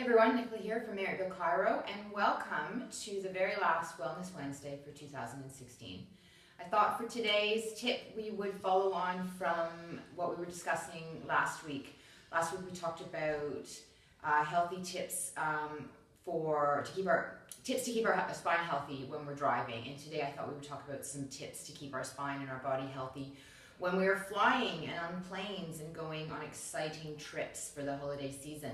Hey everyone, Nicola here from Marryatville Chiro, and welcome to the very last Wellness Wednesday for 2016. I thought for today's tip we would follow on from what we were discussing last week. Last week we talked about healthy tips to keep our spine healthy when we're driving, and today I thought we would talk about some tips to keep our spine and our body healthy when we are flying and on planes and going on exciting trips for the holiday season.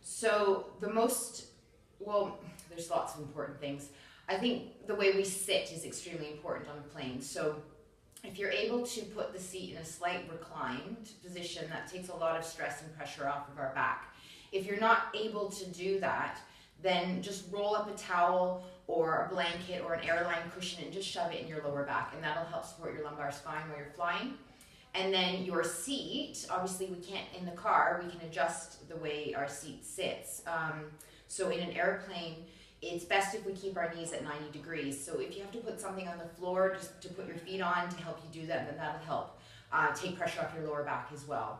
So there's lots of important things. I think the way we sit is extremely important on a plane. So if you're able to put the seat in a slight reclined position, that takes a lot of stress and pressure off of our back. If you're not able to do that, then just roll up a towel or a blanket or an airline cushion and just shove it in your lower back, and that'll help support your lumbar spine while you're flying. And then your seat, obviously we can't in the car, we can adjust the way our seat sits. So in an airplane, it's best if we keep our knees at 90 degrees. So if you have to put something on the floor just to put your feet on to help you do that, then that'll help take pressure off your lower back as well.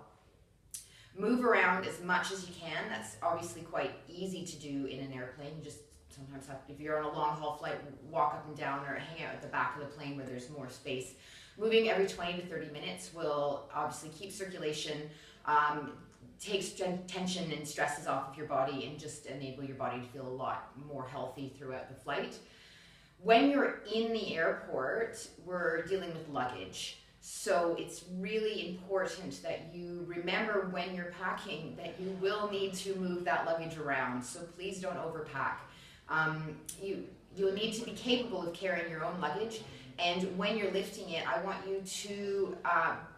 Move around as much as you can. That's obviously quite easy to do in an airplane. You just sometimes have, if you're on a long haul flight, walk up and down or hang out at the back of the plane where there's more space. Moving every 20 to 30 minutes will obviously keep circulation, takes tension and stresses off of your body, and just enable your body to feel a lot more healthy throughout the flight. When you're in the airport, we're dealing with luggage. So it's really important that you remember when you're packing that you will need to move that luggage around. So please don't overpack. You'll need to be capable of carrying your own luggage. And when you're lifting it, I want you to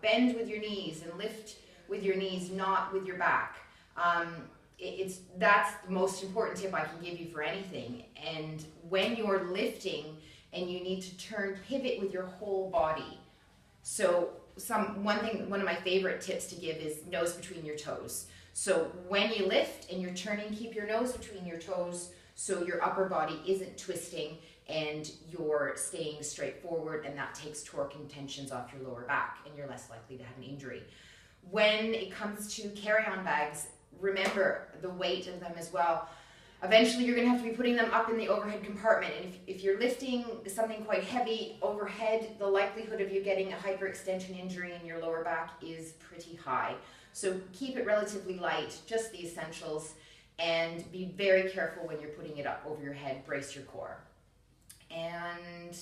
bend with your knees and lift with your knees, not with your back. That's the most important tip I can give you for anything. And when you're lifting and you need to pivot with your whole body. So one of my favorite tips to give is nose between your toes. So when you lift and you're turning, keep your nose between your toes so your upper body isn't twisting and you're staying straight forward, and that takes torque and tensions off your lower back, and you're less likely to have an injury. When it comes to carry-on bags, remember the weight of them as well. Eventually you're going to have to be putting them up in the overhead compartment, and if you're lifting something quite heavy overhead, the likelihood of you getting a hyperextension injury in your lower back is pretty high. So keep it relatively light, just the essentials, and be very careful when you're putting it up over your head. Brace your core. And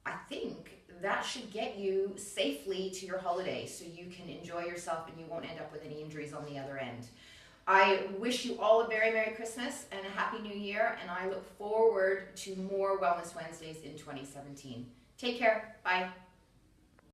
I think that should get you safely to your holiday so you can enjoy yourself and you won't end up with any injuries on the other end. I wish you all a very Merry Christmas and a Happy New Year, and I look forward to more Wellness Wednesdays in 2017. Take care. Bye.